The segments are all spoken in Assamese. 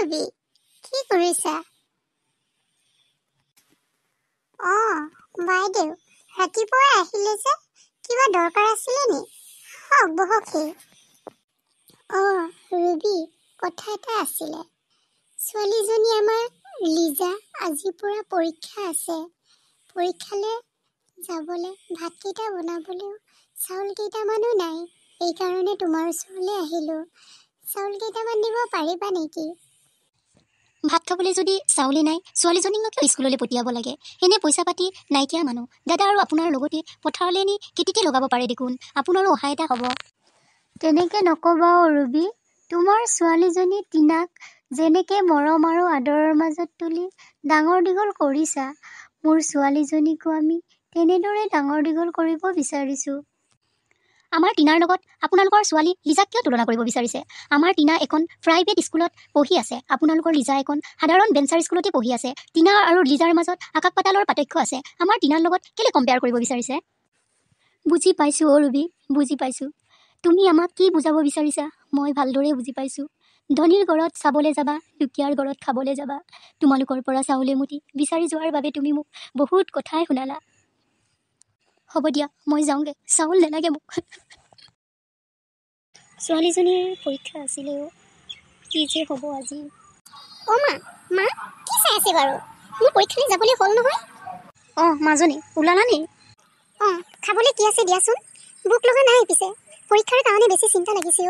ৰুবি কি কৰিছা? বাইদেউ ৰাতিপুৱাই আহিলে যে কিবা দৰকাৰ আছিলে নি? বহকহি। ৰুবি কথা এটা আছিলে। ছোৱালীজনী আমাৰ লিজা আজিৰ পৰা পৰীক্ষা আছে। পৰীক্ষালৈ যাবলৈ ভাতকেইটা বনাবলৈও চাউল কেইটামানো নাই। এইকাৰণে তোমাৰ ওচৰলৈ আহিলোঁ। চাউল কেইটামান দিব পাৰিবা নেকি? ভাত খাবলৈ যদি চাউলে নাই, ছোৱালীজনীক কিয় স্কুললৈ পঠিয়াব লাগে? এনে পইচা পাতি নাইকিয়া মানুহ। দাদা আৰু আপোনাৰ লগতে পথাৰলৈ নি খেতিতে লগাব পাৰে দেখোন, আপোনাৰো সহায় এটা হ'ব। তেনেকৈ নকবা ৰুবি। তোমাৰ ছোৱালীজনী টিনাক যেনেকৈ মৰম আৰু আদৰৰ মাজত তুলি ডাঙৰ দীঘল কৰিছা, মোৰ ছোৱালীজনীকো আমি তেনেদৰে ডাঙৰ দীঘল কৰিব বিচাৰিছোঁ। আমাৰ টিনাৰ লগত আপোনালোকৰ ছোৱালী লিজাক কিয় তুলনা কৰিব বিচাৰিছে? আমাৰ টিনা এখন প্ৰাইভেট স্কুলত পঢ়ি আছে, আপোনালোকৰ লিজা এখন সাধাৰণ বেঞ্চাৰ স্কুলতে পঢ়ি আছে। টিনা আৰু লিজাৰ মাজত আকাশ পাতালৰ পাৰ্থক্য আছে। আমাৰ টিনাৰ লগত কেলে কম্পেয়াৰ কৰিব বিচাৰিছে? বুজি পাইছোঁ ৰুবি, বুজি পাইছোঁ। তুমি আমাক কি বুজাব বিচাৰিছা মই ভালদৰে বুজি পাইছোঁ। ধনীৰ ঘৰত চাবলৈ যাবা, দুখীয়াৰ ঘৰত খাবলৈ যাবা। তোমালোকৰ পৰা চাউল এমুঠি বিচাৰি যোৱাৰ বাবে তুমি মোক বহুত কথাই শুনালা। হ'ব দিয়া, মই যাওঁগৈ, চাউল নেলাগে মোক। ছোৱালীজনীৰ পৰীক্ষা আছিলেও, কি যে হ'ব আজি। মা কি চাই আছে বাৰু? মোৰ পৰীক্ষালৈ যাবলৈ হ'ল নহয়। মাজনী ওলালা নি? খাবলৈ কি আছে দিয়াচোন। ভোক লগা নাই, পিছে পৰীক্ষাৰ কাৰণে বেছি চিন্তা লাগিছে।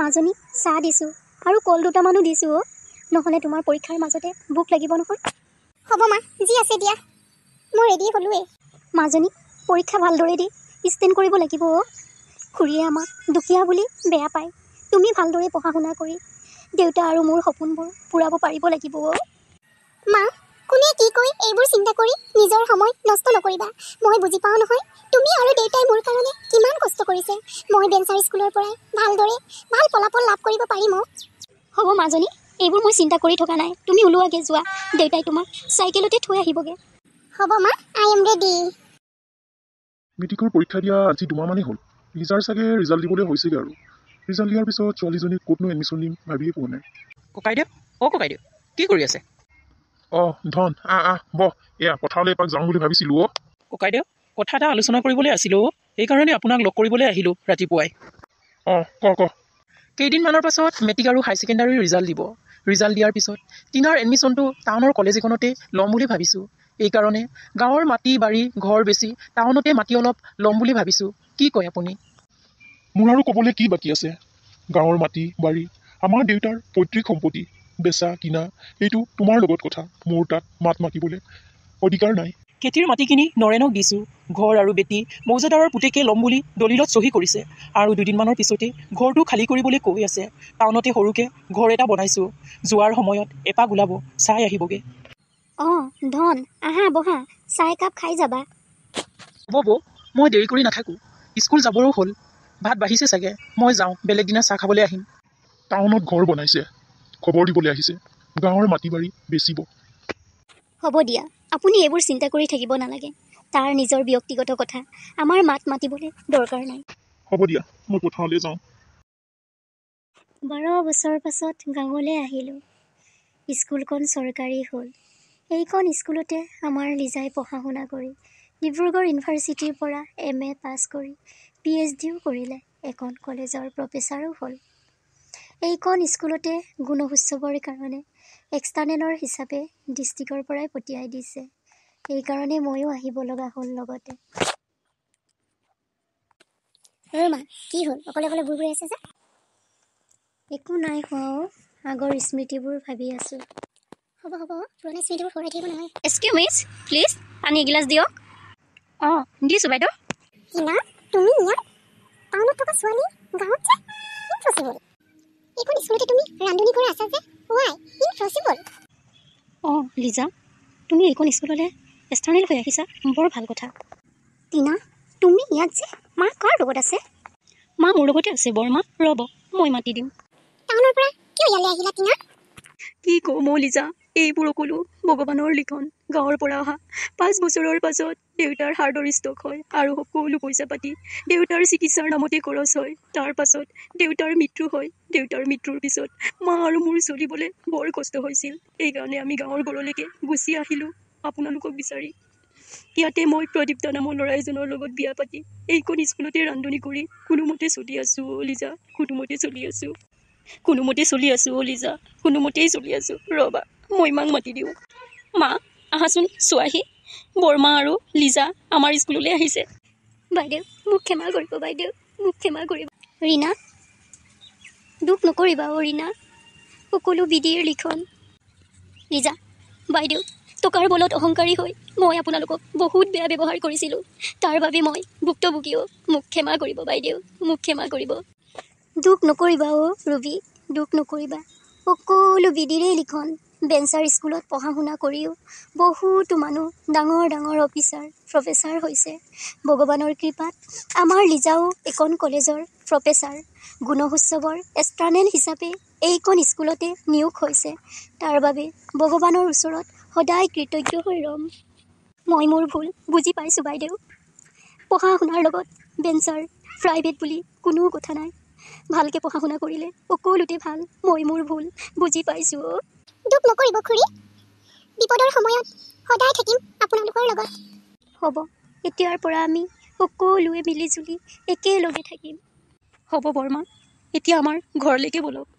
মাজনী চাহ দিছোঁ আৰু কল দুটামানো দিছোঁ। নহ'লে তোমাৰ পৰীক্ষাৰ মাজতে ভোক লাগিব নহয়। হ'ব মা, যি আছে দিয়া, মই ৰেডি হ'লোৱে। মাজনী পৰীক্ষা ভালদৰে দি ষ্টেণ্ড কৰিব লাগিব। খুৰীয়ে আমাক দুখীয়া বুলি বেয়া পায়। তুমি ভালদৰে পঢ়া শুনা কৰি দেউতা আৰু মোৰ সপোনবোৰ পূৰাব পাৰিব লাগিব। মা, কোনে কি কয় এইবোৰ চিন্তা কৰি নিজৰ সময় নষ্ট নকৰিবা। মই বুজি পাওঁ নহয়, তুমি আৰু দেউতাই মোৰ কাৰণে কিমান কষ্ট কৰিছে। মই বেঞ্চাৰ স্কুলৰ পৰাই ভালদৰে ভাল ফলাফল লাভ কৰিব পাৰিম। হ'ব মাজনী, এইবোৰ মই চিন্তা কৰি থকা নাই। তুমি ওলোৱাগৈ, যোৱা, দেউতাই তোমাক চাইকেলতে থৈ আহিবগৈ। হ'ব মা, আই এম ৰেডি। মেট্ৰিকৰ পৰীক্ষা দিয়া আজি 2 মাহ মানেই হ'ল। লিজাৰ চাগে ৰিজাল্ট দিবলৈ হৈছেগৈ আৰু। ৰিজাল্ট দিয়াৰ পিছত ছোৱালীজনীক ক'তনো এডমিশ্যন দিম ভাবিয়ে পোৱা নাই। ককাইদেউ, ককাইদেউ কি কৰি আছে? ধন বহ, এয়া পথাৰলৈ এপাক যাওঁ বুলি ভাবিছিলোঁ। ককাইদেউ, কথা এটা আলোচনা কৰিবলৈ আছিলোঁ। সেইকাৰণে আপোনাক লগ কৰিবলৈ আহিলোঁ ৰাতিপুৱাই। ক কেইদিনমানৰ পাছত মেট্ৰিক আৰু হাই ছেকেণ্ডাৰীৰ ৰিজাল্ট দিব। ৰিজাল্ট দিয়াৰ পিছত টিনাৰ এডমিশ্যনটো টাউনৰ কলেজ এখনতে ল'ম বুলি ভাবিছোঁ। এইকাৰণে গাঁৱৰ মাটি বাৰী ঘৰ বেছি টাউনতে মাটি অলপ ল'ম বুলি ভাবিছোঁ। কি কয় আপুনি? মোৰ আৰু ক'বলৈ কি বাকী আছে? গাঁৱৰ মাটি বাৰী আমাৰ দেউতাৰ পৈতৃক সম্পত্তি। বেচা কিনা এইটো তোমাৰ লগত কথা। মোৰ তাত মাত মাতিবলৈ অধিকাৰ নাই। খেতিৰ মাটিখিনি নৰেনক দিছোঁ। ঘৰ আৰু বেটি মৌজাদাৰৰ পুতেকে ল'ম বুলি দলিলত চহী কৰিছে। আৰু 2 দিনমানৰ পিছতে ঘৰটো খালী কৰিবলৈ কৈ আছে। টাউনতে সৰুকৈ ঘৰ এটা বনাইছোঁ। যোৱাৰ সময়ত এপাক ওলাব, চাই আহিবগৈ। ধন, আহা বহা, চাহ একাপ খাই যাবা। হ'ব বৌ, মই দেৰি কৰি নাথাকোঁ। স্কুল যাবৰো হ'ল। ভাত বাঢ়িছে চাগে, মই যাওঁ, বেলেগ দিনা চাহ খাবলৈ আহিম। টাউনত ঘৰ বনাইছে, খবৰ দিবলৈ আহিছে। গাঁৱৰ মাটি বাৰী বেচিব। হ'ব দিয়া, আপুনি এইবোৰ চিন্তা কৰি থাকিব নালাগে। তাৰ নিজৰ ব্যক্তিগত কথা, আমাৰ মাত মাতিবলৈ দৰকাৰ নাই। হ'ব দিয়া, মই পথাৰলৈ যাওঁ। 12 বছৰ পাছত গাঁৱলৈ আহিলোঁ। স্কুলখন চৰকাৰী হ'ল। এইখন স্কুলতে আমাৰ লিজাই পঢ়া শুনা কৰি ডিব্ৰুগড় ইউনিভাৰ্চিটিৰ পৰা MA পাছ কৰি PhDও কৰিলে। এখন কলেজৰ প্ৰফেচাৰো হ'ল। এইখন স্কুলতে গুণোৎসৱৰ কাৰণে এক্সটাৰ্নেলৰ হিচাপে ডিষ্ট্ৰিক্টৰ পৰাই পঠিয়াই দিছে। সেইকাৰণে ময়ো আহিব লগা হ'ল লগতে। মা, কি হ'ল? অকলে বুৰ বুৰাই আছে যে? একো নাই হোৱা, আগৰ স্মৃতিবোৰ ভাবি আছোঁ। হ'ব, পুৰণা স্মৃতিবোৰ সোঁৱৰাই থাকিব নালাগে। এক্সকিউজ মিছ, প্লিজ পানী এগিলাচ দিয়ক। দিছোঁ বাইদেউ। টিনা, তুমি ইয়াত? টাউনত থকা ছোৱালী গাঁৱত যে? ইম্পচিবল। এইখন স্কুলতে তুমি ৰান্ধনি কৰি আছা যে? Y impossible? লিজা, তুমি এইখন স্কুললৈ এক্সটাৰ্নেল হৈ আহিছা, বৰ ভাল কথা। টিনা, তুমি ইয়াত যে? মা কাৰ লগত আছে? মা মোৰ লগতে আছে বৰমা। ৰ'ব, মই মাতি দিম। টাউনৰ পৰা কিয় ইয়ালৈ আহিলা টিনা? কি ক'ম লিজা, এইবোৰ সকলো ভগৱানৰ লিখন। গাঁৱৰ পৰা অহা 5 বছৰৰ পাছত দেউতাৰ হাৰ্টৰ ষ্ট্ৰোক হয় আৰু সকলো পইচা পাতি দেউতাৰ চিকিৎসাৰ নামতে খৰচ হয়। তাৰ পাছত দেউতাৰ মৃত্যু হয়। দেউতাৰ মৃত্যুৰ পিছত মা আৰু মোৰ চলিবলৈ বৰ কষ্ট হৈছিল। এইকাৰণে আমি গাঁৱৰ ঘৰলৈকে গুচি আহিলোঁ আপোনালোকক বিচাৰি। ইয়াতে মই প্ৰদীপ্তা নামৰ ল'ৰা এজনৰ লগত বিয়া পাতি এইখন স্কুলতে ৰান্ধনি কৰি কোনোমতে চলি আছোঁ অ' লিজা, কোনোমতে চলি আছোঁ। কোনোমতে চলি আছোঁ অ' লিজা, কোনোমতেই চলি আছোঁ। ৰ'বা মই মাক মাতি দিওঁ। মা আহাচোন চোৱাহি, বৰমা আৰু লিজা আমাৰ স্কুললৈ আহিছে। বাইদেউ মোক ক্ষমা কৰিব, বাইদেউ মোক ক্ষমা কৰিব। ৰীণা, দুখ নকৰিবা অ' ৰীণা, সকলো বিধিৰ লিখন। লিজা, বাইদেউ টকাৰ বলত অহংকাৰী হৈ মই আপোনালোকক বহুত বেয়া ব্যৱহাৰ কৰিছিলোঁ। তাৰ বাবে মই ভুক্তভোগীও। মোক ক্ষমা কৰিব বাইদেউ, মোক ক্ষমা কৰিব। দুখ নকৰিবা অ' ৰুবি, দুখ নকৰিবা। সকলো বিধিৰেই লিখন। বেঞ্চাৰ স্কুলত পঢ়া শুনা কৰিও বহুতো মানুহ ডাঙৰ ডাঙৰ অফিচাৰ, প্ৰফেচাৰ হৈছে। ভগৱানৰ কৃপাত আমাৰ লিজাও এখন কলেজৰ প্ৰফেচাৰ, গুণোৎসৱৰ এক্সটাৰ্নেল হিচাপে এইখন স্কুলতে নিয়োগ হৈছে। তাৰ বাবে ভগৱানৰ ওচৰত সদায় কৃতজ্ঞ হৈ ৰ'ম। মই মোৰ ভুল বুজি পাইছোঁ বাইদেউ। পঢ়া শুনাৰ লগত বেঞ্চাৰ, প্ৰাইভেট বুলি কোনো কথা নাই। ভালকৈ পঢ়া শুনা কৰিলে সকলোতে ভাল। মই মোৰ ভুল বুজি পাইছোঁ অ'। দুখ নকৰিব খুৰী, বিপদৰ সময়ত সদায় থাকিম আপোনালোকৰ লগত। হ'ব, এতিয়াৰ পৰা আমি সকলোৱে মিলি জুলি একেলগে থাকিম। হ'ব বৰমা, এতিয়া আমাৰ ঘৰলৈকে ব'লক।